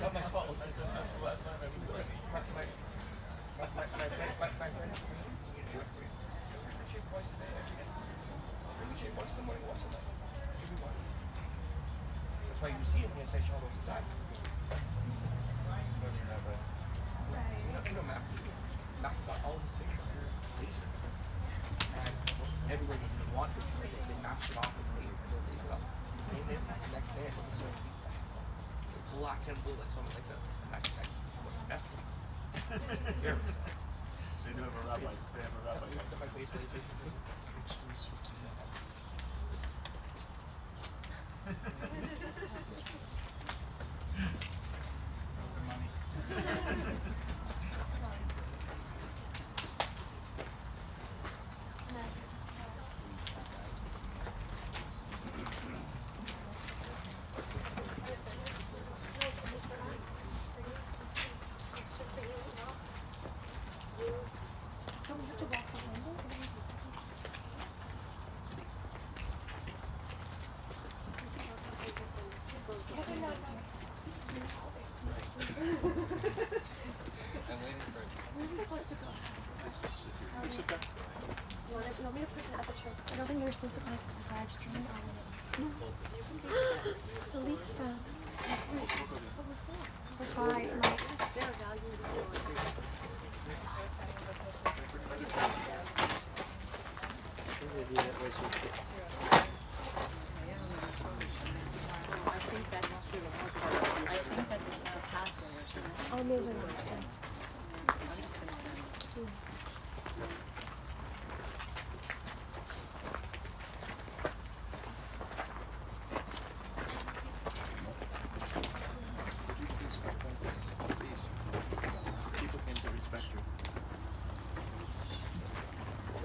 not my fault. It's like, my friend, we shave twice a day. We shave once in the morning, once at night. Everyone. That's why you see him here, all those times. You know, map all of his facial hair laser. And everywhere you want to, they mask it off and laser it up. And then the next day, it looks like black and blue, like something like that. Here. They do have a rabbi. They have a rabbi. My face laser.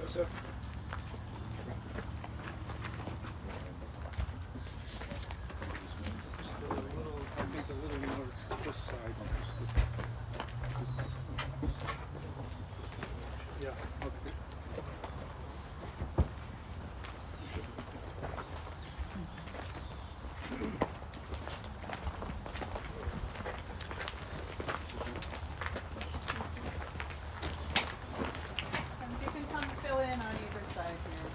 Joseph. I think a little more this side. Yeah, okay. You can come fill in on either side here.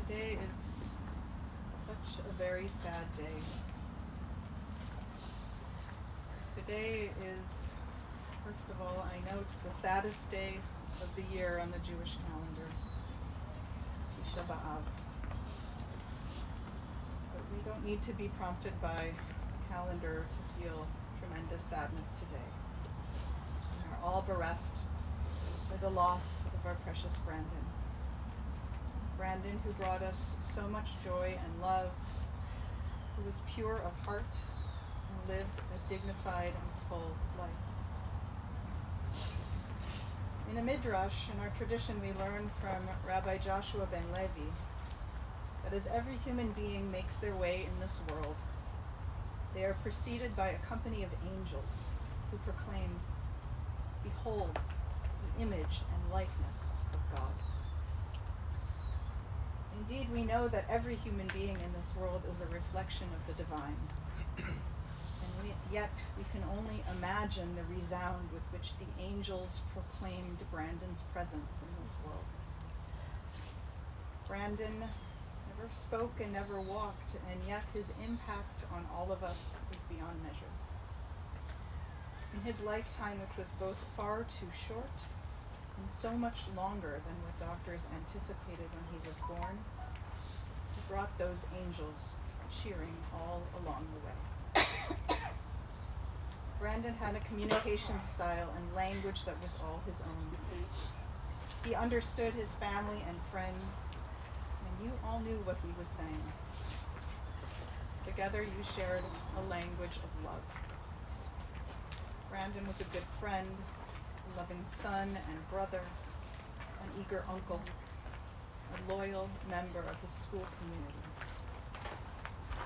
Today is such a very sad day. Today is, first of all, I note the saddest day of the year on the Jewish calendar, Tisha B'Av. But we don't need to be prompted by calendar to feel tremendous sadness today. We are all bereft by the loss of our precious Brandon. Brandon, who brought us so much joy and love, who was pure of heart and lived a dignified and full life. In a midrash, in our tradition, we learn from Rabbi Joshua ben Levi that as every human being makes their way in this world, they are preceded by a company of angels who proclaim, "Behold, the image and likeness of God." Indeed, we know that every human being in this world is a reflection of the divine. Yet we can only imagine the resound with which the angels proclaimed Brandon's presence in this world. Brandon never spoke and never walked, and yet his impact on all of us is beyond measure. In his lifetime, which was both far too short and so much longer than what doctors anticipated when he was born, he brought those angels cheering all along the way. Brandon had a communication style and language that was all his own. He understood his family and friends, and you all knew what he was saying. Together you shared a language of love. Brandon was a good friend, a loving son and brother, an eager uncle, a loyal member of his school community.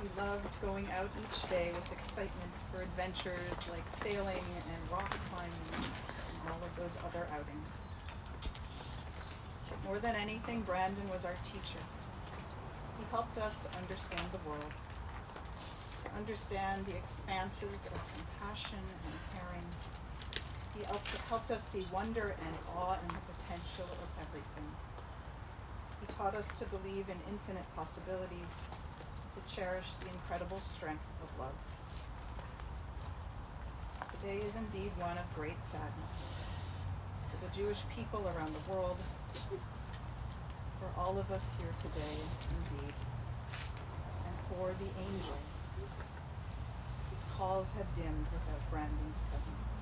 He loved going out each day with excitement for adventures like sailing and rock climbing and all of those other outings. But more than anything, Brandon was our teacher. He helped us understand the world, to understand the expanses of compassion and caring. He helped us see wonder and awe in the potential of everything. He taught us to believe in infinite possibilities, to cherish the incredible strength of love. Today is indeed one of great sadness for the Jewish people around the world, for all of us here today indeed, and for the angels whose calls have dimmed without Brandon's presence.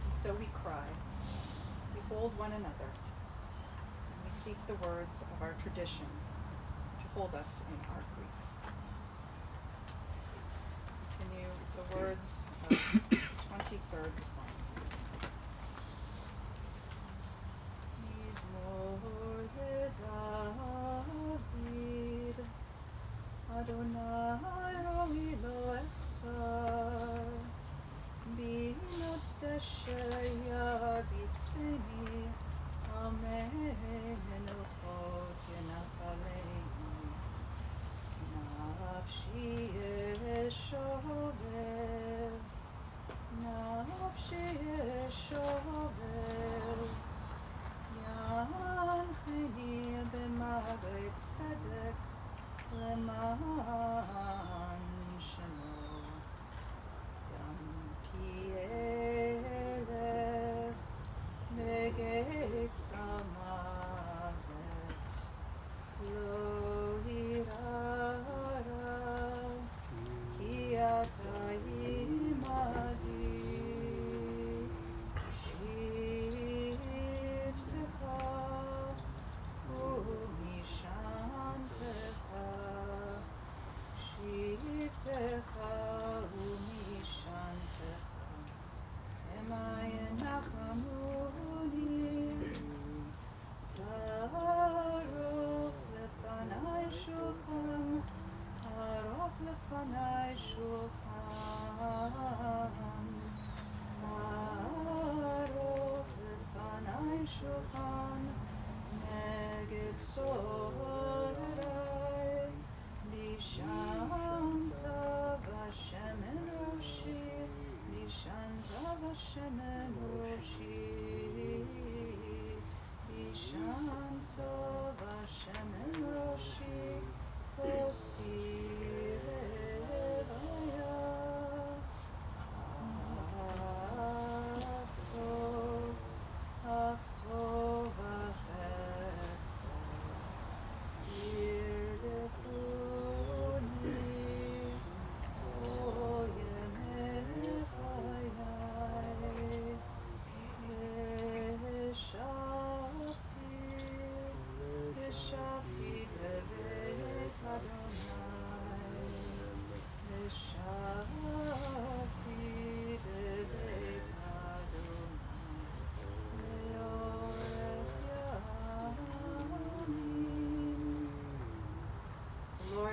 And so we cry, we hold one another, and we seek the words of our tradition hold us in our grief. Continue the words of 23rd Psalm. Mizmor David, Adonai Ro'ilo Echsar, Binot Desheya Bitzini, Amen Elchot Yenachalei. Nafshi eshorev, nafshi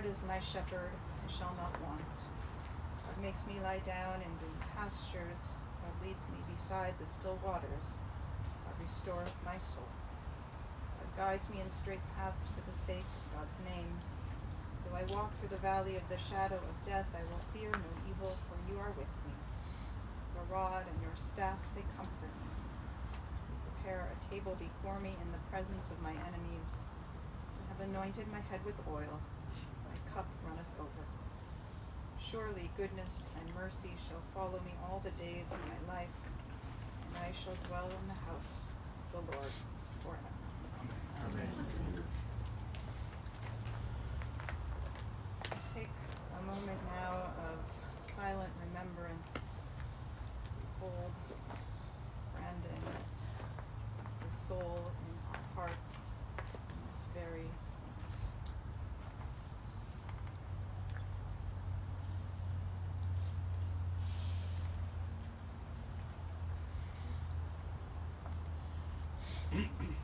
is my shepherd, I shall not want. God makes me lie down in green pastures. God leads me beside the still waters. God restoreth my soul. God guides me in straight paths for the sake of God's name. Though I walk through the valley of the shadow of death, I will fear no evil, for you are with me. Your rod and your staff, they comfort me. You prepare a table before me in the presence of my enemies. You have anointed my head with oil. My cup runneth over. Surely goodness and mercy shall follow me all the days of my life, and I shall dwell in the house of the Lord forever. Amen. Take a moment now of silent remembrance as we hold Brandon, his soul in our hearts in this very moment.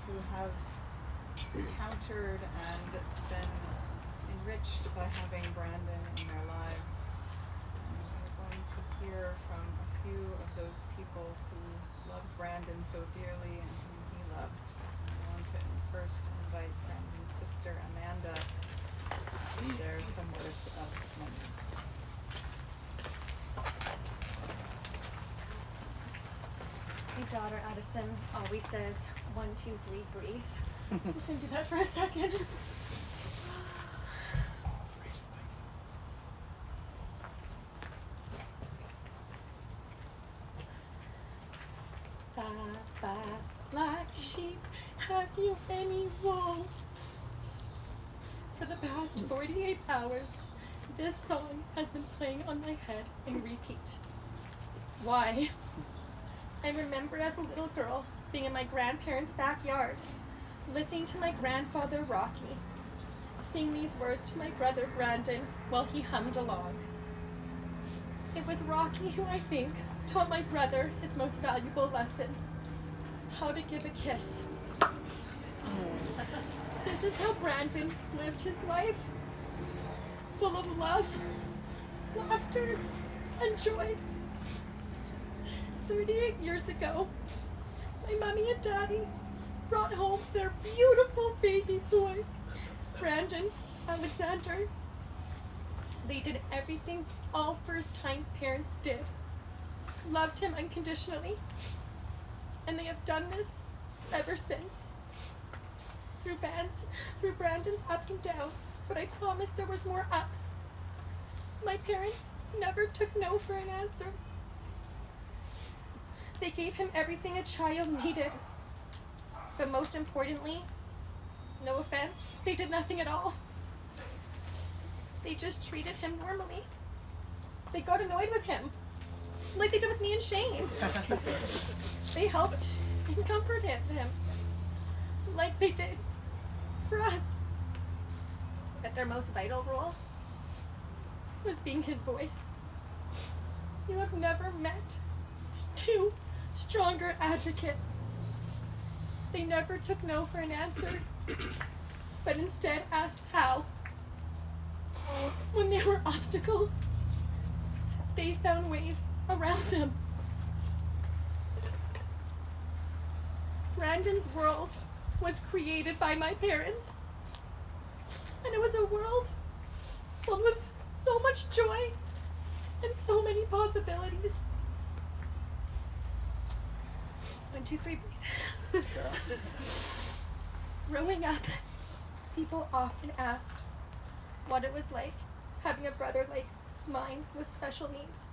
Who have encountered and been enriched by having Brandon in their lives. And we're going to hear from a few of those people who loved Brandon so dearly and whom he loved. I want to first invite Brandon's sister Amanda to share some words of memory. My daughter Addison always says 1, 2, 3, breathe. I'm just gonna do that for a second. Baa, baa, black sheep, have you any wool? For the past 48 hours, this song has been playing on my head in repeat. Why? I remember as a little girl being in my grandparents' backyard, listening to my grandfather Rocky sing these words to my brother Brandon while he hummed along. It was Rocky who, I think, taught my brother his most valuable lesson: how to give a kiss. This is how Brandon lived his life, full of love, laughter, and joy. 38 years ago, my mommy and daddy brought home their beautiful baby boy, Brandon Alexander. They did everything all first-time parents did. Loved him unconditionally. And they have done this ever since. Through Brandon's ups and downs, but I promise there was more ups. My parents never took no for an answer. They gave him everything a child needed. But most importantly, no offense, they did nothing at all. They just treated him normally. They got annoyed with him, like they did with me and Shane. They helped and comforted him, like they did for us. But their most vital role was being his voice. You have never met two stronger advocates. They never took no for an answer, but instead asked how. When there were obstacles, they found ways around them. Brandon's world was created by my parents. And it was a world filled with so much joy and so many possibilities. 1, 2, 3, breathe. Growing up, people often asked what it was like having a brother like mine with special needs.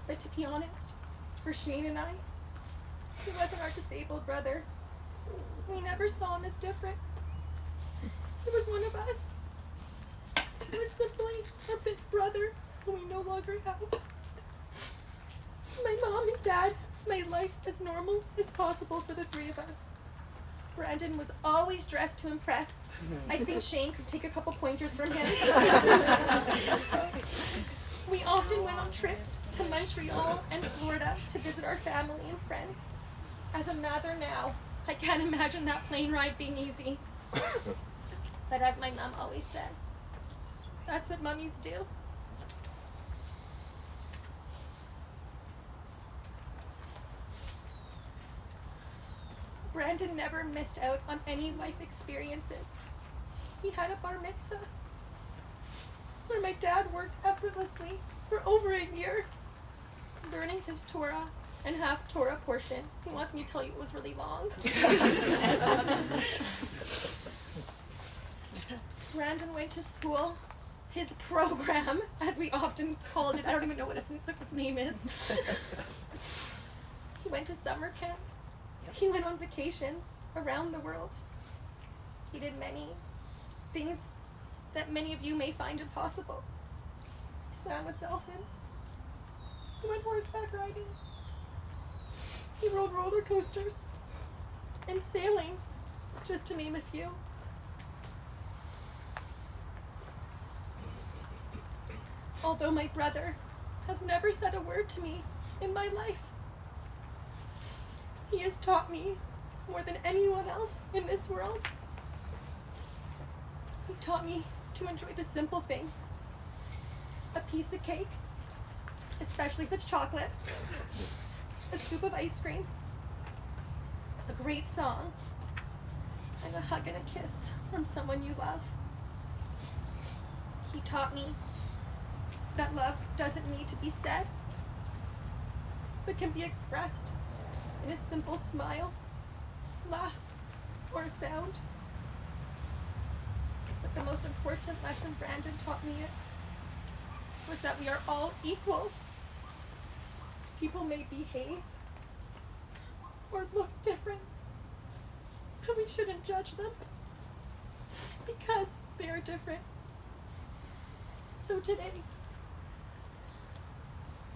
But to be honest, for Shane and I, he wasn't our disabled brother. We never saw him as different. He was one of us. He was simply our big brother who we no longer have. My mom and dad made life as normal as possible for the three of us. Brandon was always dressed to impress. I think Shane could take a couple pointers from him. We often went on trips to Montreal and Florida to visit our family and friends. As a mother now, I can't imagine that plane ride being easy. But as my mom always says, that's what mummies do. Brandon never missed out on any life experiences. He had a bar mitzvah, where my dad worked effortlessly for over a year, learning his Torah and half Torah portion. He wants me to tell you it was really long. Brandon went to school. His program, as we often called it, I don't even know what its name is. He went to summer camp. He went on vacations around the world. He did many things that many of you may find impossible. He swam with dolphins. He went horseback riding. He rode roller coasters and sailing, just to name a few. Although my brother has never said a word to me in my life, he has taught me more than anyone else in this world. He taught me to enjoy the simple things. A piece of cake, especially if it's chocolate, a scoop of ice cream, a great song, and a hug and a kiss from someone you love. He taught me that love doesn't need to be said, but can be expressed in a simple smile, laugh, or sound. But the most important lesson Brandon taught me was that we are all equal. People may behave or look different, but we shouldn't judge them because they are different. So today,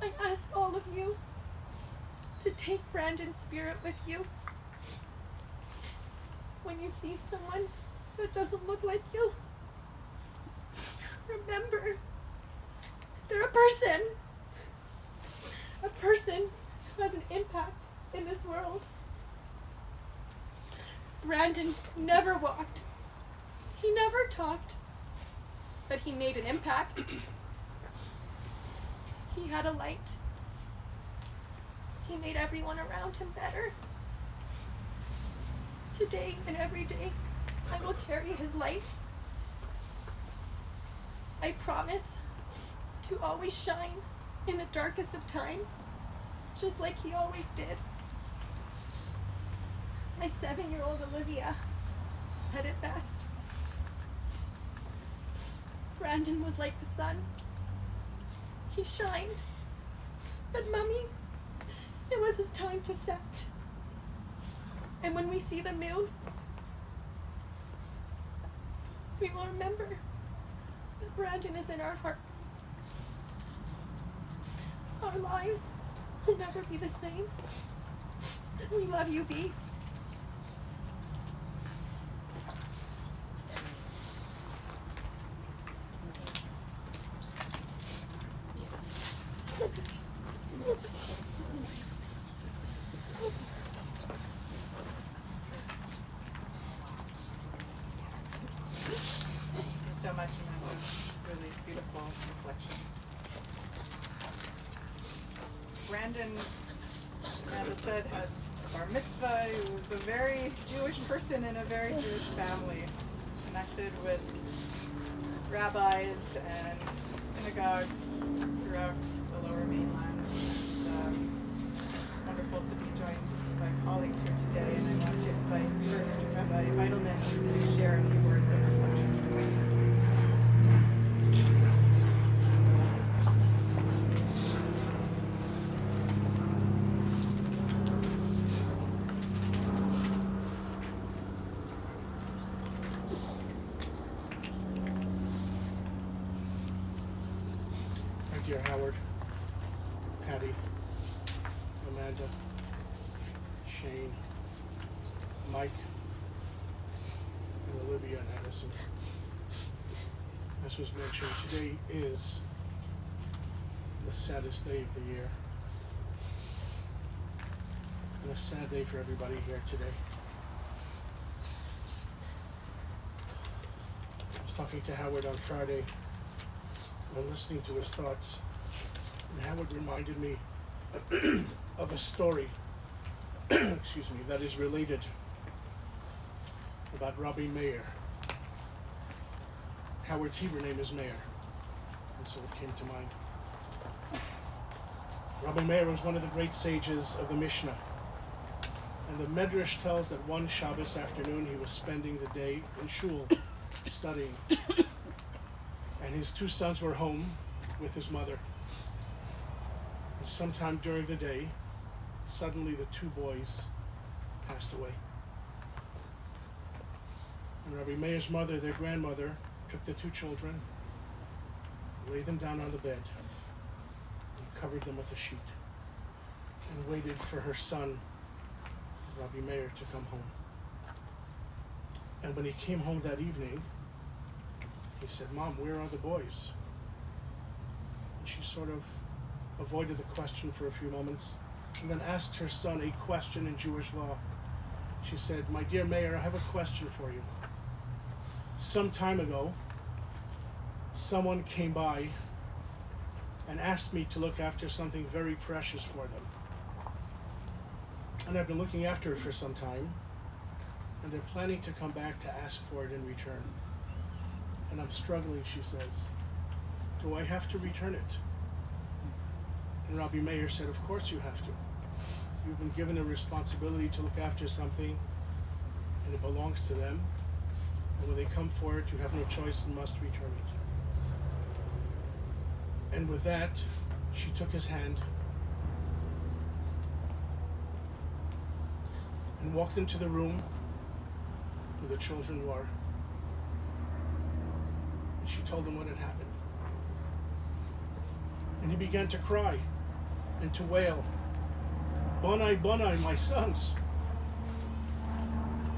I ask all of you to take Brandon's spirit with you. When you see someone that doesn't look like you, remember, they're a person who has an impact in this world. Brandon never walked, he never talked, but he made an impact. He had a light. He made everyone around him better. Today and every day, I will carry his light. I promise to always shine in the darkest of times, just like he always did. My 7-year-old Olivia said it best. Brandon was like the sun. He shined. But Mummy, it was his time to set. And when we see the moon, we will remember that Brandon is in our hearts. Our lives will never be the same. We love you, B. So much, Amanda. Really beautiful reflection. Brandon, Amanda said, had bar mitzvah. He was a very Jewish person in a very Jewish family, connected with rabbis and synagogues throughout the Lower Mainland. And wonderful to be joined by colleagues here today. And I want to invite first Rabbi Weidelman to share a few words of reflection. Dear Howard, Patty, Amanda, Shane, Mike, and Olivia and Addison. As was mentioned, today is the saddest day of the year. And a sad day for everybody here today. I was talking to Howard on Friday and listening to his thoughts, and Howard reminded me of a story excuse me, that is related about Rabbi Meir. Howard's Hebrew name is Meir, and so it came to mind. Rabbi Meir was one of the great sages of the Mishnah, and the Medrash tells that one Shabbos afternoon he was spending the day in shul studying. And his two sons were home with his mother. And sometime during the day, suddenly the two boys passed away. And Rabbi Meir's mother, their grandmother, took the two children, laid them down on the bed, and covered them with a sheet, and waited for her son, Rabbi Meir, to come home. And when he came home that evening, he said, "Mom, where are the boys?" And she sort of avoided the question for a few moments and then asked her son a question in Jewish law. She said, "My dear Mayor, I have a question for you. Some time ago, someone came by and asked me to look after something very precious for them. And I've been looking after it for some time, and they're planning to come back to ask for it in return. And I'm struggling," she says. "Do I have to return it?" And Rabbi Meir said, "Of course you have to. You've been given a responsibility to look after something, and it belongs to them. And when they come for it, you have no choice and must return it." And with that, she took his hand and walked into the room where the children were. She told him what had happened. And he began to cry and to wail, "Bonai, Bonai, my sons."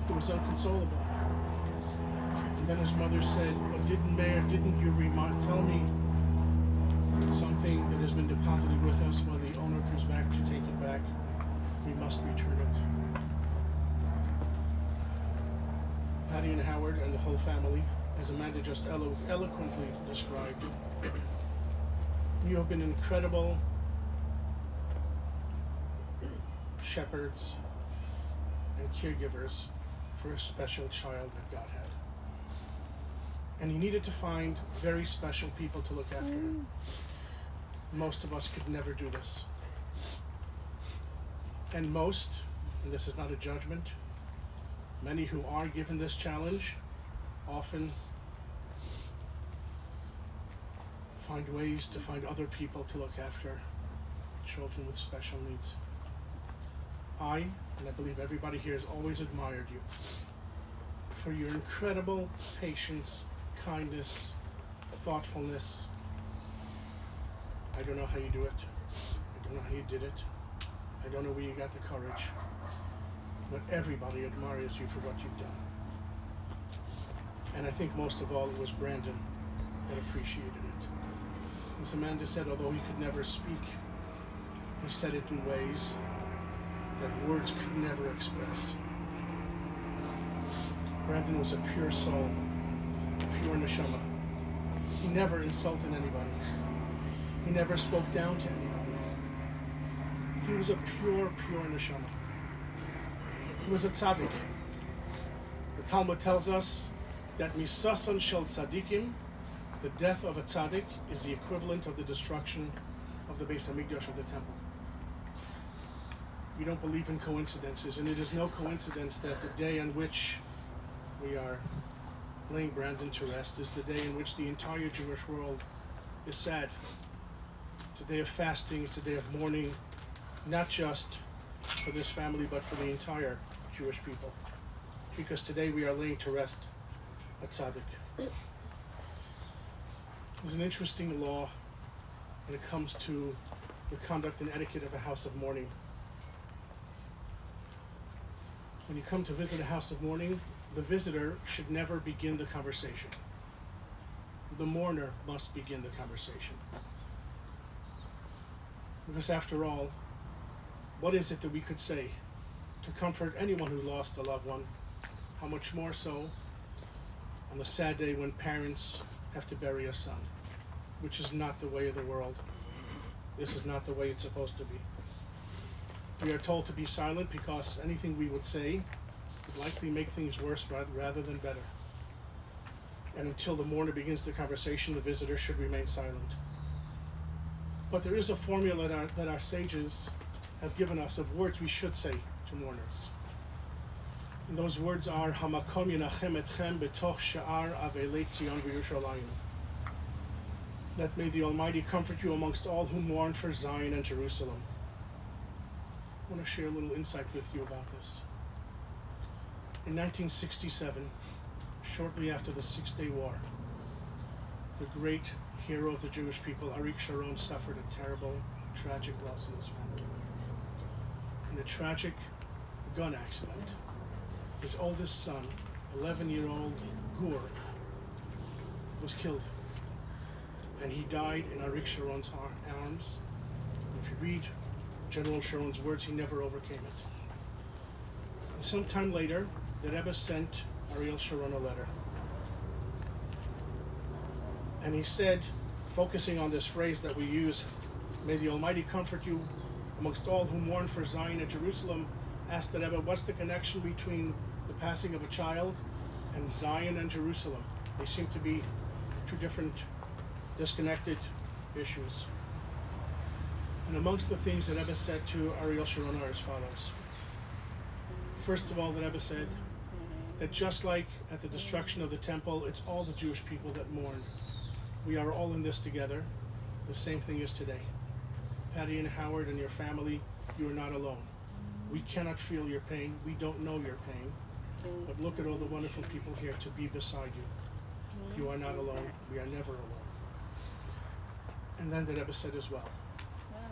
It was inconsolable. And then his mother said, "But didn't you tell me that something that has been deposited with us, when the owner comes back to take it back, we must return it?" Patty and Howard and the whole family, as Amanda just eloquently described, you have been incredible shepherds and caregivers for a special child that God had. And he needed to find very special people to look after him. Most of us could never do this. And most, and this is not a judgment, many who are given this challenge often find ways to find other people to look after children with special needs. I believe everybody here has always admired you for your incredible patience, kindness, thoughtfulness. I don't know how you do it. I don't know how you did it. I don't know where you got the courage. But everybody admires you for what you've done. And I think most of all it was Brandon that appreciated it. As Amanda said, although he could never speak, he said it in ways that words could never express. Brandon was a pure soul, a pure neshama. He never insulted anybody. He never spoke down to anybody. He was a pure neshama. He was a tzaddik. The Talmud tells us that misasan shel tzaddikim, the death of a tzaddik, is the equivalent of the destruction of the Beis Hamikdash, of the temple. We don't believe in coincidences, and it is no coincidence that the day on which we are laying Brandon to rest is the day in which the entire Jewish world is sad. It's a day of fasting, it's a day of mourning, not just for this family, but for the entire Jewish people. Because today we are laying to rest a tzaddik. There's an interesting law when it comes to the conduct and etiquette of a house of mourning. When you come to visit a house of mourning, the visitor should never begin the conversation. The mourner must begin the conversation. Because after all, what is it that we could say to comfort anyone who lost a loved one? How much more so on the sad day when parents have to bury a son, which is not the way of the world. This is not the way it's supposed to be. We are told to be silent because anything we would say would likely make things worse rather than better. And until the mourner begins the conversation, the visitor should remain silent. But there is a formula that our sages have given us of words we should say to mourners. And those words are Hamakom Yenachem Etchem Betoch Sha'ar Avelei Tzion V'Yerushalayim. That may the Almighty comfort you amongst all who mourn for Zion and Jerusalem. I want to share a little insight with you about this. In 1967, shortly after the Six-Day War, the great hero of the Jewish people, Arik Sharon, suffered a terrible, tragic loss in his family. In a tragic gun accident, his oldest son, 11-year-old Gur, was killed. And he died in Arik Sharon's arms. If you read General Sharon's words, he never overcame it. And sometime later, the Rebbe sent Ariel Sharon a letter. And he said, focusing on this phrase that we use, may the Almighty comfort you amongst all who mourn for Zion and Jerusalem, asked the Rebbe, what's the connection between the passing of a child and Zion and Jerusalem? They seem to be two different, disconnected issues. And amongst the things that Rebbe said to Ariel Sharon are as follows. First of all, the Rebbe said that just like at the destruction of the temple, it's all the Jewish people that mourn. We are all in this together. The same thing is today. Patty and Howard and your family, you are not alone. We cannot feel your pain. We don't know your pain. But look at all the wonderful people here to be beside you. You are not alone. We are never alone. And then the Rebbe said as well,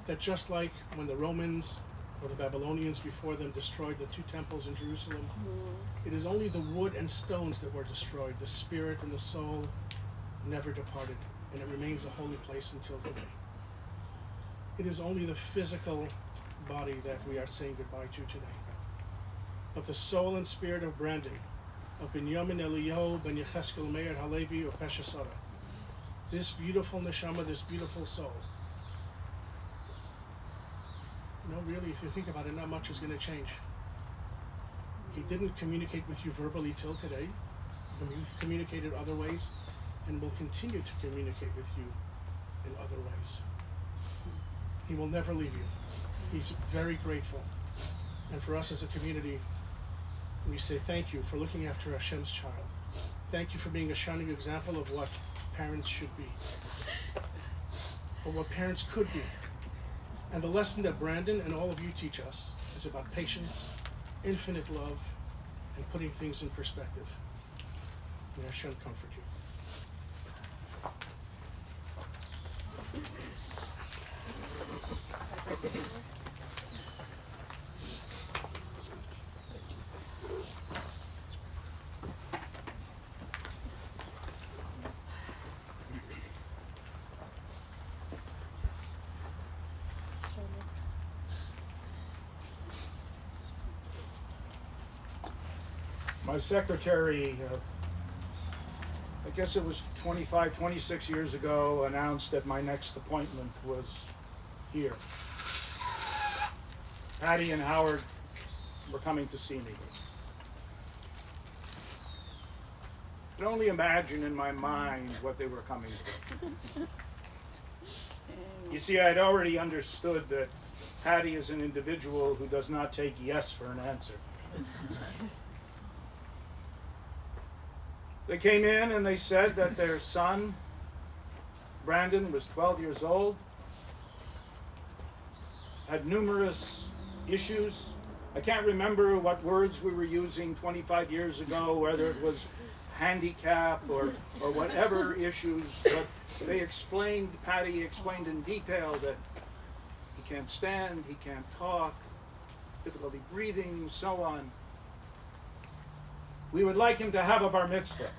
that just like when the Romans or the Babylonians before them destroyed the two temples in Jerusalem, it is only the wood and stones that were destroyed. The spirit and the soul never departed, and it remains a holy place until today. It is only the physical body that we are saying goodbye to today. But the soul and spirit of Brandon, of Binyamin Eliyahu, Ben Yecheskel Meir Halevi, or Peshasara, this beautiful neshama, this beautiful soul, really, if you think about it, not much is going to change. He didn't communicate with you verbally till today. He communicated other ways and will continue to communicate with you in other ways. He will never leave you. He's very grateful. And for us as a community, we say thank you for looking after Hashem's child. Thank you for being a shining example of what parents should be, or what parents could be. And the lesson that Brandon and all of you teach us is about patience, infinite love, and putting things in perspective. May Hashem comfort you. My secretary, I guess it was 25, 26 years ago, announced that my next appointment was here. Patty and Howard were coming to see me. I can only imagine in my mind what they were coming for. You see, I'd already understood that Patty is an individual who does not take yes for an answer. They came in and they said that their son, Brandon, was 12 years old, had numerous issues. I can't remember what words we were using 25 years ago, whether it was handicap or whatever issues, but they explained, Patty explained in detail that he can't stand, he can't talk, difficulty breathing, so on. We would like him to have a bar mitzvah.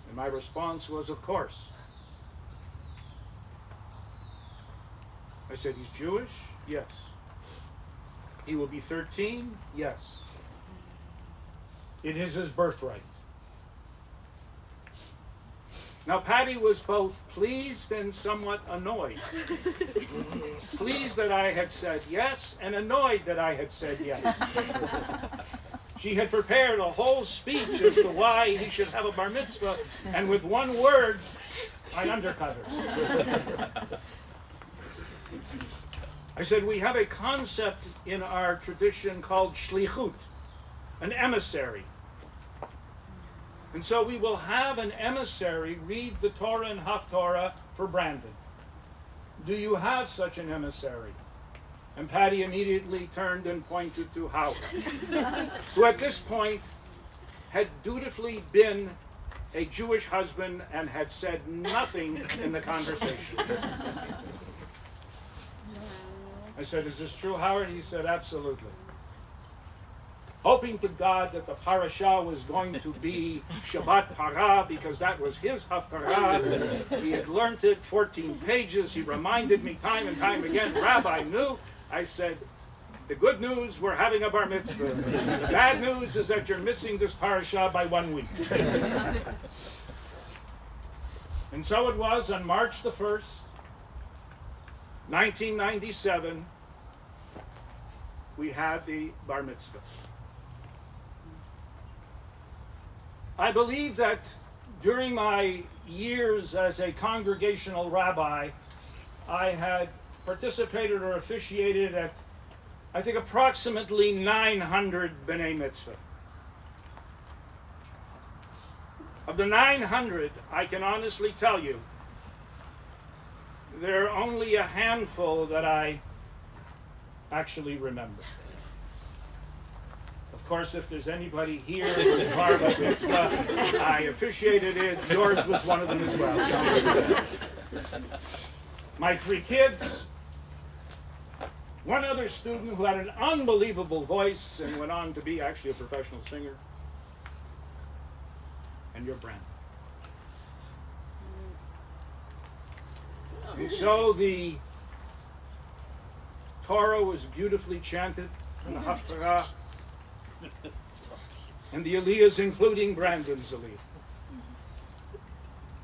And my response was, of course. I said, he's Jewish? Yes. He will be 13? Yes. It is his birthright. Now, Patty was both pleased and somewhat annoyed. Pleased that I had said yes, and annoyed that I had said yes. She had prepared a whole speech as to why he should have a bar mitzvah, and with one word, I undercut her. I said, we have a concept in our tradition called shlichut, an emissary. And so we will have an emissary read the Torah and Haftorah for Brandon. Do you have such an emissary? And Patty immediately turned and pointed to Howard, who at this point had dutifully been a Jewish husband and had said nothing in the conversation. I said, is this true, Howard? He said, absolutely. Hoping to God that the parasha was going to be Shabbat Parah, because that was his haftarah. He had learned it, 14 pages. He reminded me time and time again. Rabbi knew. I said, the good news, we're having a bar mitzvah. The bad news is that you're missing this parasha by 1 week. And so it was on March the 1st, 1997, we had the bar mitzvah. I believe that during my years as a congregational rabbi, I had participated or officiated at, I think, approximately 900 B'nai Mitzvah. Of the 900, I can honestly tell you, there are only a handful that I actually remember. Of course, if there's anybody here who's bar mitzvah, I officiated it. Yours was one of them as well. My 3 kids, one other student who had an unbelievable voice and went on to be actually a professional singer, and your Brandon. And so the Torah was beautifully chanted, and the Haftarah, and the Aliyahs, including Brandon's Aliyah.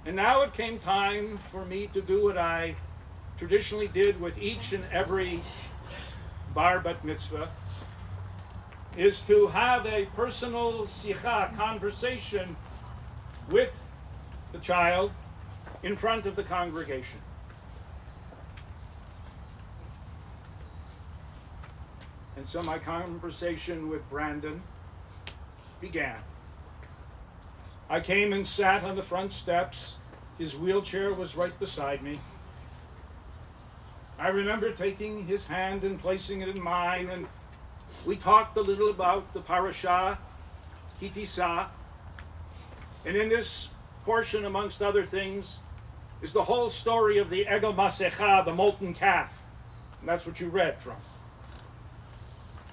And now it came time for me to do what I traditionally did with each and every bar bat mitzvah, is to have a personal sicha, conversation with the child in front of the congregation. And so my conversation with Brandon began. I came and sat on the front steps. His wheelchair was right beside me. I remember taking his hand and placing it in mine, and we talked a little about the parasha, Kitisa. And in this portion, amongst other things, is the whole story of the Egel Masecha, the molten calf. And that's what you read from.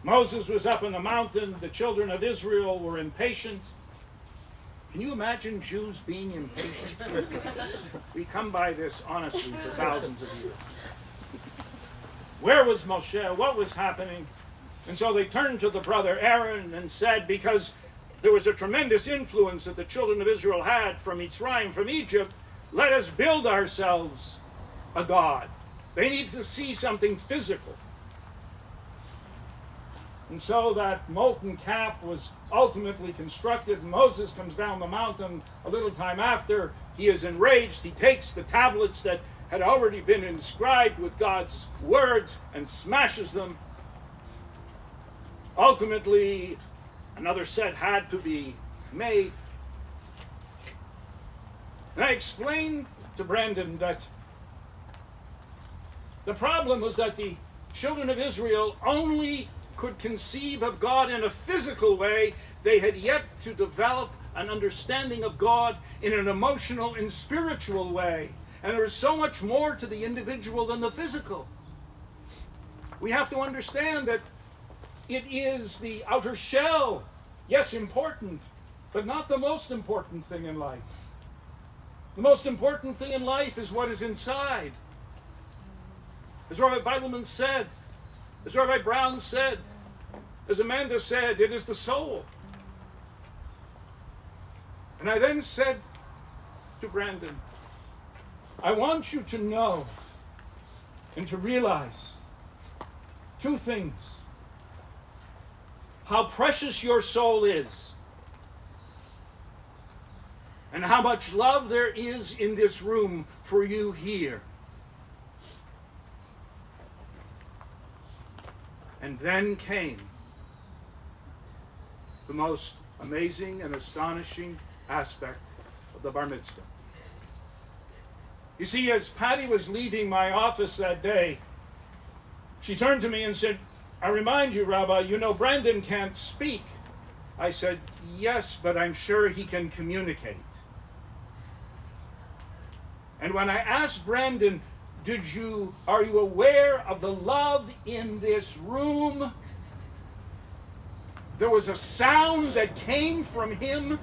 Moses was up on the mountain. The children of Israel were impatient. Can you imagine Jews being impatient? We come by this honestly for thousands of years. Where was Moshe? What was happening? And so they turned to the brother Aaron and said, because there was a tremendous influence that the children of Israel had from Mitzrayim, from Egypt, let us build ourselves a god. They need to see something physical. And so that molten calf was ultimately constructed. Moses comes down the mountain a little time after. He is enraged. He takes the tablets that had already been inscribed with God's words and smashes them. Ultimately, another set had to be made. And I explained to Brandon that the problem was that the children of Israel only could conceive of God in a physical way. They had yet to develop an understanding of God in an emotional and spiritual way. And there is so much more to the individual than the physical. We have to understand that it is the outer shell, yes, important, but not the most important thing in life. The most important thing in life is what is inside. As Rabbi Bibleman said, as Rabbi Brown said, as Amanda said, it is the soul. And I then said to Brandon, I want you to know and to realize two things. How precious your soul is, and how much love there is in this room for you here. And then came the most amazing and astonishing aspect of the bar mitzvah. You see, as Patty was leaving my office that day, she turned to me and said, I remind you, Rabbi, you know Brandon can't speak. I said, yes, but I'm sure he can communicate. And when I asked Brandon, are you aware of the love in this room? There was a sound that came from him.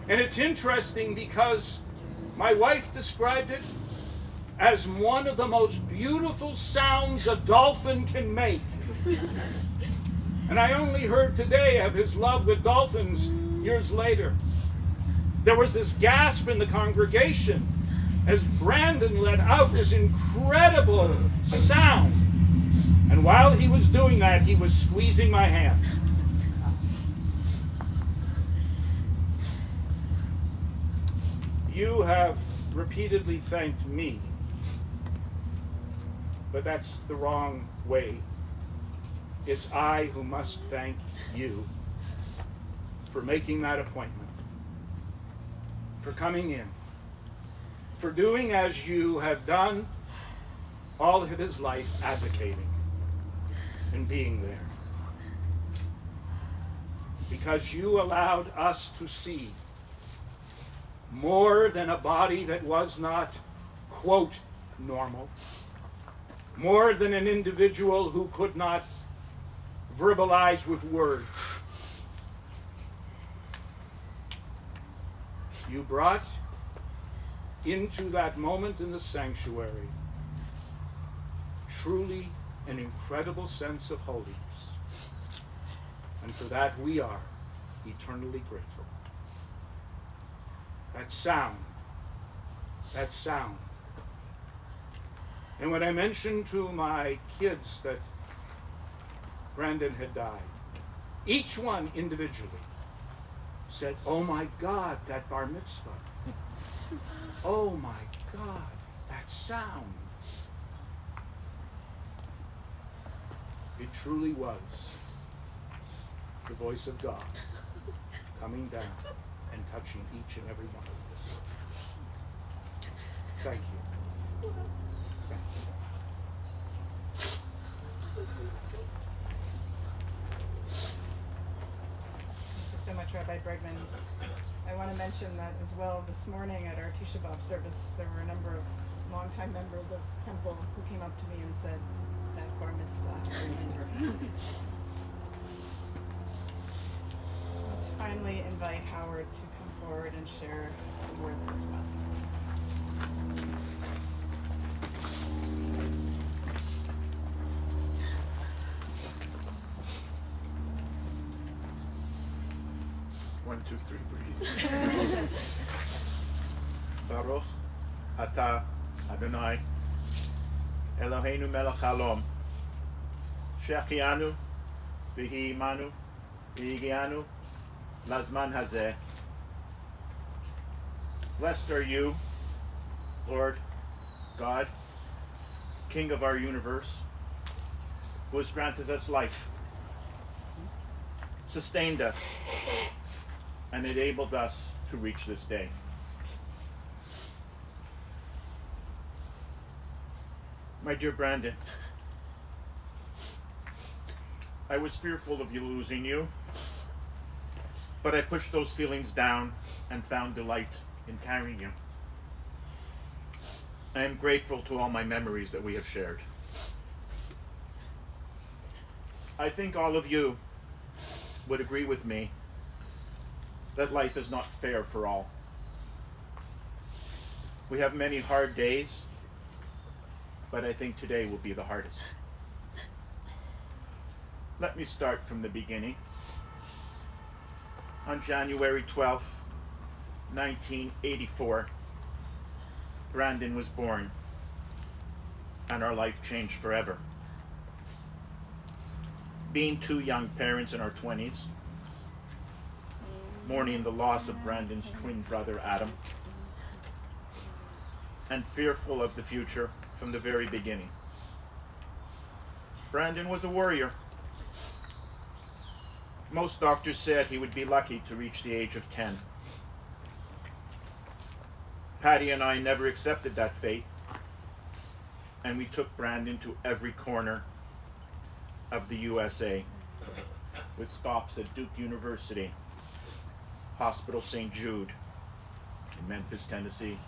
And it's interesting because my wife described it as one of the most beautiful sounds a dolphin can make. And I only heard today of his love with dolphins years later. There was this gasp in the congregation as Brandon let out this incredible sound. And while he was doing that, he was squeezing my hand. You have repeatedly thanked me, but that's the wrong way. It's I who must thank you for making that appointment, for coming in, for doing as you have done all of his life, advocating and being there. Because you allowed us to see more than a body that was not, quote, normal. More than an individual who could not verbalize with words. You brought into that moment in the sanctuary truly an incredible sense of holiness. And for that we are eternally grateful. That sound. And when I mentioned to my kids that Brandon had died, each one individually said, oh my God, that bar mitzvah. Oh my God, that sound. It truly was the voice of God coming down and touching each and every one of us. Thank you. Thank you so much, Rabbi Bregman. I want to mention that as well. This morning at our Tisha B'Av service, there were a number of longtime members of Temple who came up to me and said, that bar mitzvah, remember. Let's finally invite Howard to come forward and share some words as well. One, two, three, breathe. Baruch Atah Adonai Eloheinu melech haolam she'achianu Vihi Manu, Vigianu, Lazman Hazeh. Blessed are you, Lord God, King of our universe, who has granted us life, sustained us, and enabled us to reach this day. My dear Brandon, I was fearful of you losing you, but I pushed those feelings down and found delight in carrying you. I am grateful to all my memories that we have shared. I think all of you would agree with me that life is not fair for all. We have many hard days, but I think today will be the hardest. Let me start from the beginning. On January 12th, 1984, Brandon was born, and our life changed forever. Being two young parents in our 20s, mourning the loss of Brandon's twin brother Adam, and fearful of the future from the very beginning. Brandon was a warrior. Most doctors said he would be lucky to reach the age of 10. Patty and I never accepted that fate, and we took Brandon to every corner of the USA, with stops at Duke University, Hospital St. Jude in Memphis, Tennessee,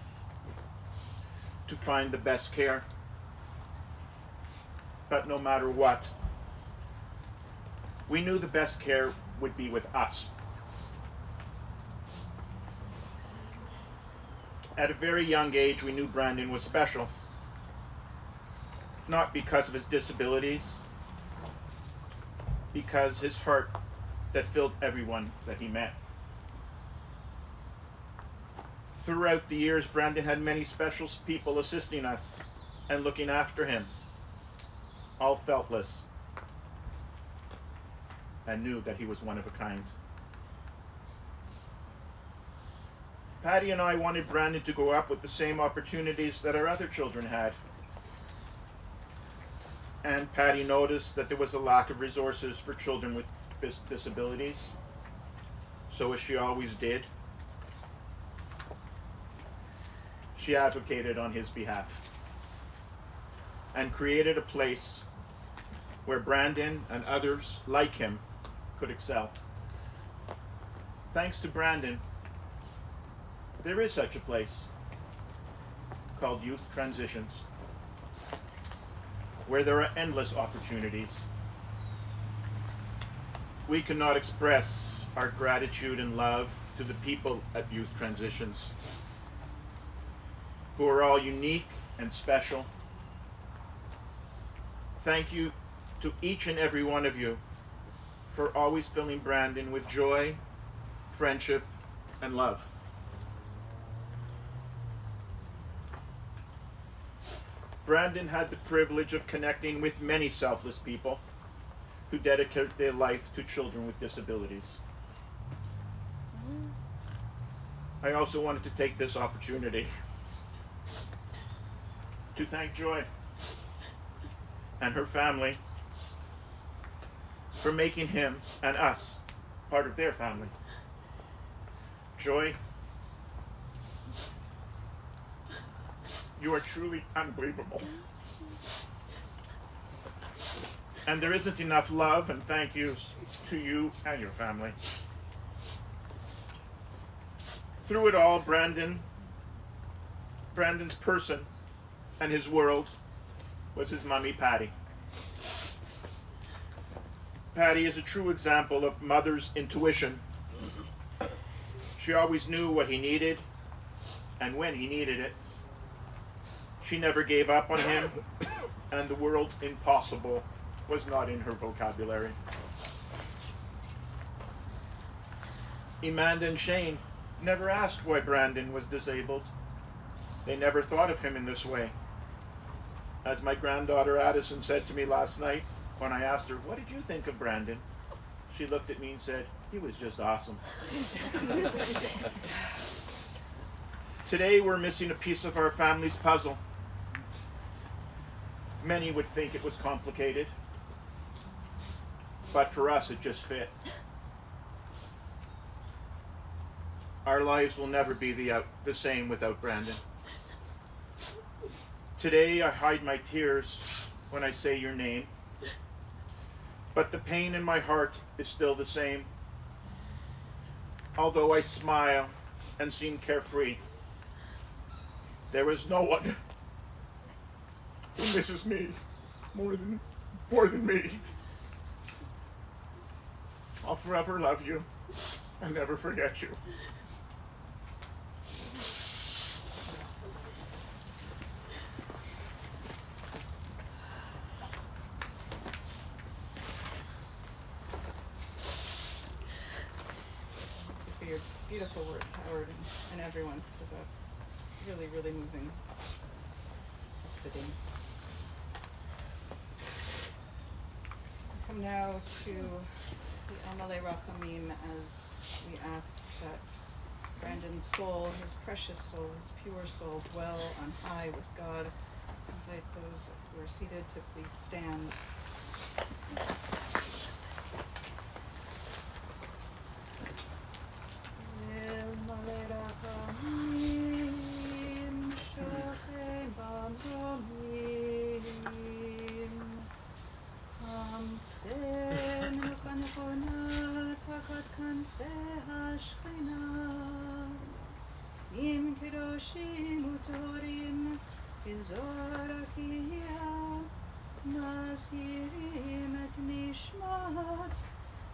to find the best care. But no matter what, we knew the best care would be with us. At a very young age, we knew Brandon was special, not because of his disabilities, because his heart that filled everyone that he met. Throughout the years, Brandon had many special people assisting us and looking after him, all feltless, and knew that he was one of a kind. Patty and I wanted Brandon to grow up with the same opportunities that our other children had. And Patty noticed that there was a lack of resources for children with disabilities. So as she always did, she advocated on his behalf and created a place where Brandon and others like him could excel. Thanks to Brandon, there is such a place called Youth Transitions, where there are endless opportunities. We cannot express our gratitude and love to the people at Youth Transitions, who are all unique and special. Thank you to each and every one of you for always filling Brandon with joy, friendship, and love. Brandon had the privilege of connecting with many selfless people who dedicate their life to children with disabilities. I also wanted to take this opportunity to thank Joy and her family for making him and us part of their family. Joy, you are truly unbelievable. And there isn't enough love and thank yous to you and your family. Through it all, Brandon's person and his world was his mommy, Patty. Patty is a true example of mother's intuition. She always knew what he needed and when he needed it. She never gave up on him, and the word impossible was not in her vocabulary. Amanda and Shane never asked why Brandon was disabled. They never thought of him in this way. As my granddaughter Addison said to me last night when I asked her, "What did you think of Brandon?" She looked at me and said, "He was just awesome." Today we're missing a piece of our family's puzzle. Many would think it was complicated, but for us it just fit. Our lives will never be the same without Brandon. Today I hide my tears when I say your name, but the pain in my heart is still the same. Although I smile and seem carefree, there is no one who misses me more than me. I'll forever love you and never forget you. For your beautiful words, Howard, and everyone, for that really, really moving hospitating. Come now to the Amalei Rasamim as we ask that Brandon's soul, his precious soul, his pure soul, dwell on high with God. Invite those who are seated to please stand.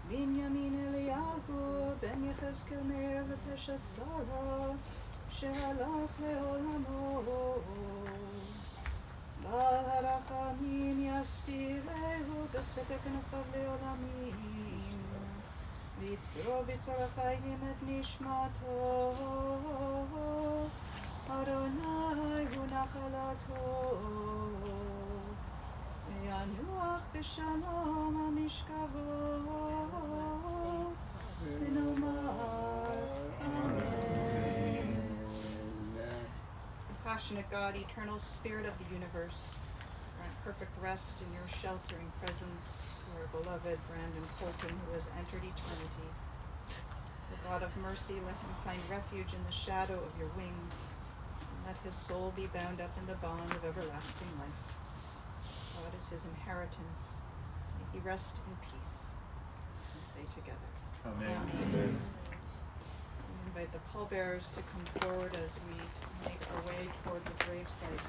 בנימין אליהו בן יחזקאל מאיר ופשע שרה שהלך לעולמו בעל הרחמים יסתירהו בסתר כנפיו לעולמים ויצרו בצור החיים את נשמתו אדוני הוא נחלתו ינוח בשלום המשכבות ונאמר אמן. Compassionate God, eternal Spirit of the universe, grant perfect rest in your sheltering presence to our beloved Brandon Colton, who has entered eternity. The God of mercy, let him find refuge in the shadow of your wings, and let his soul be bound up in the bond of everlasting life. God is his inheritance. May he rest in peace. We say together. Amen. Amen. We invite the pallbearers to come forward as we make our way toward the gravesite.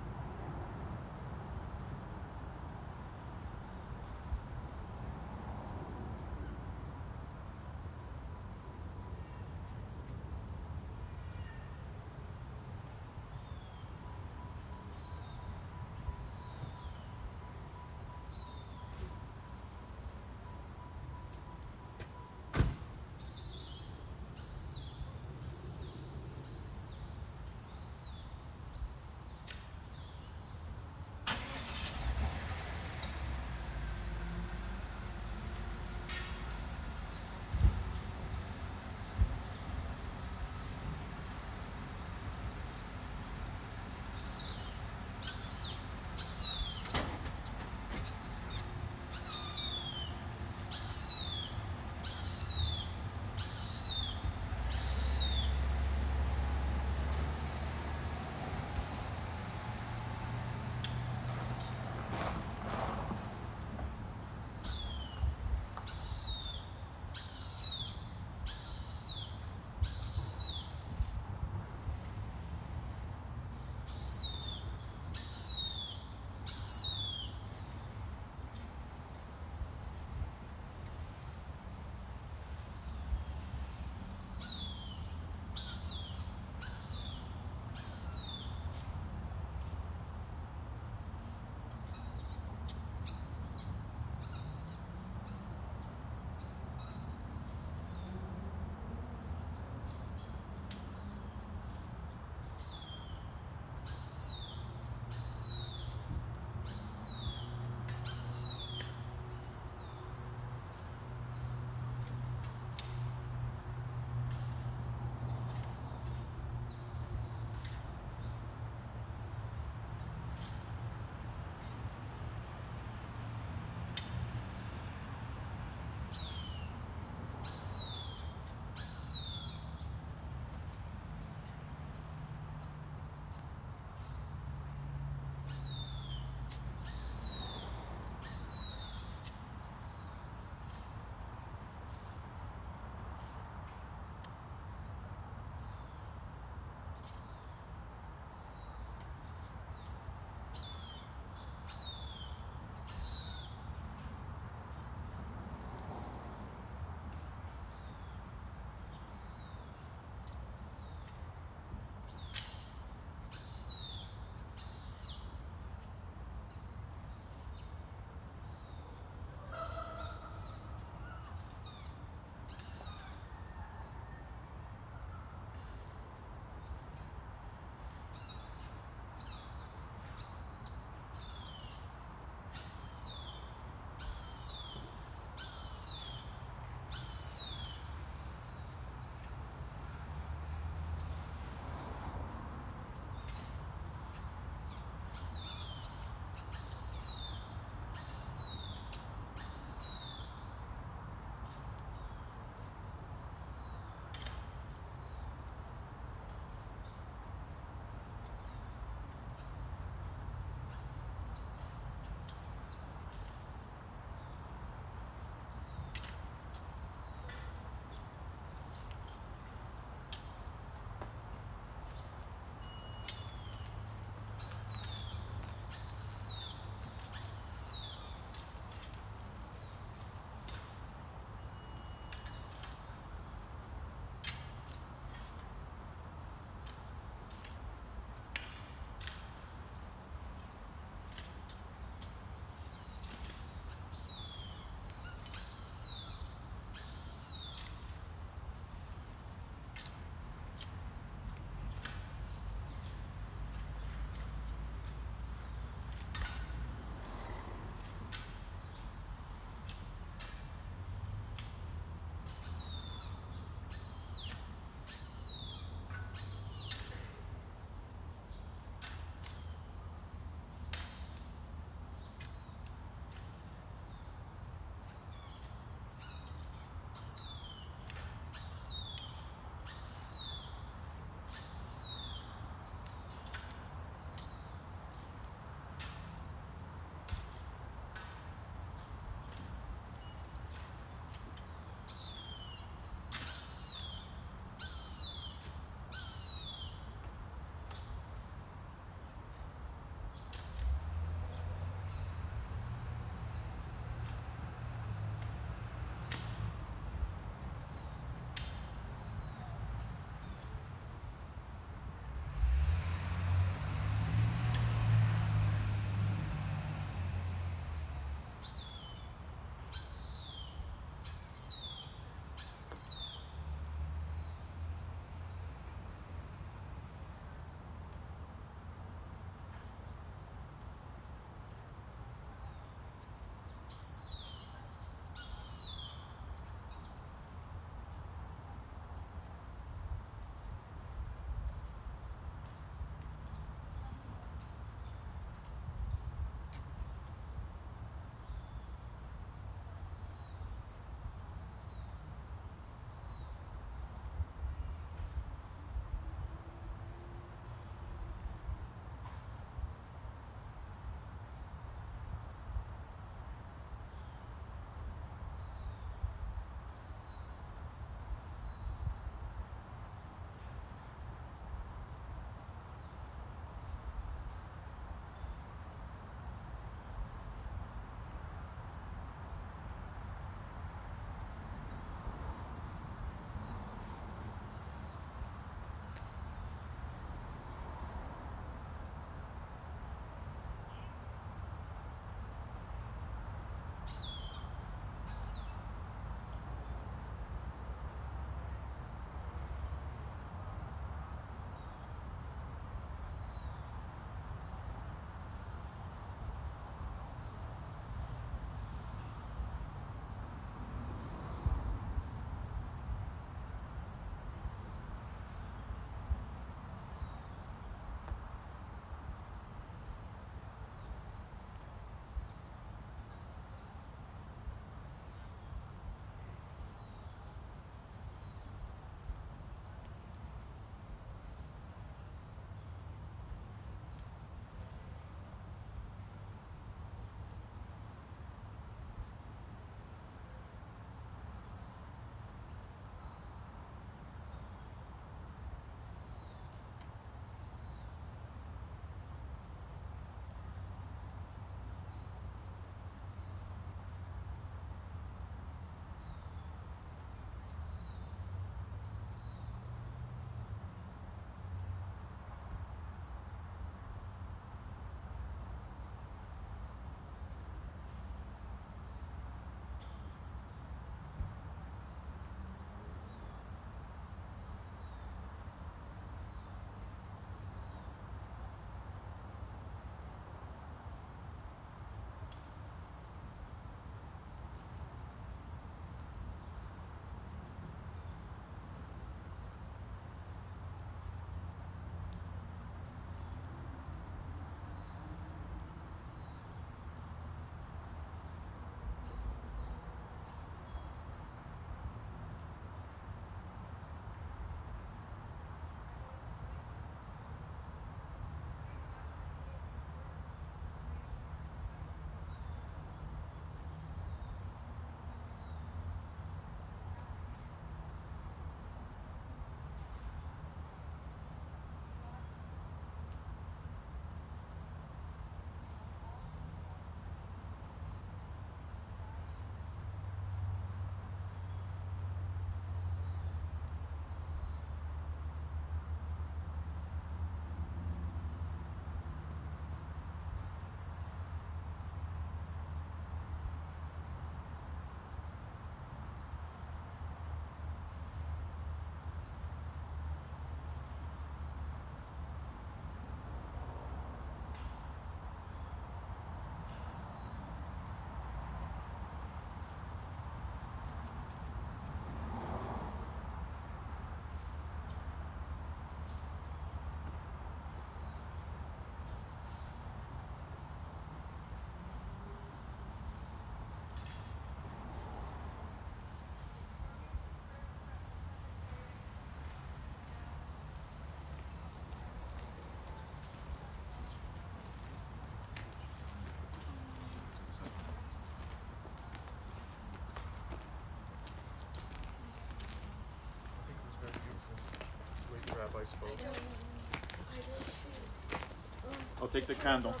I'll take the candle. For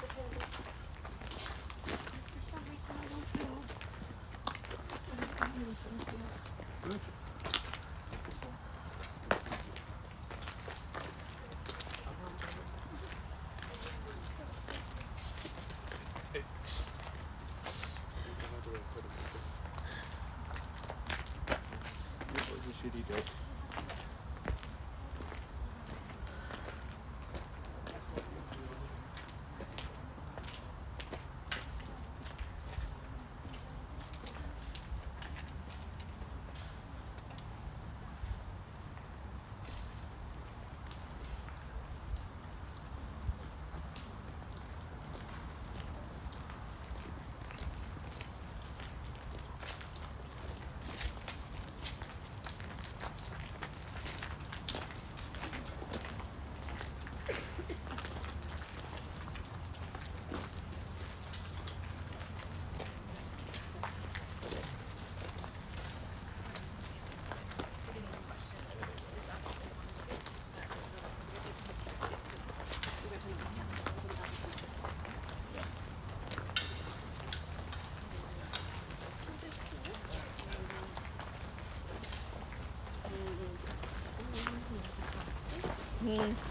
some reason, I don't feel. Good.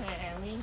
Harry,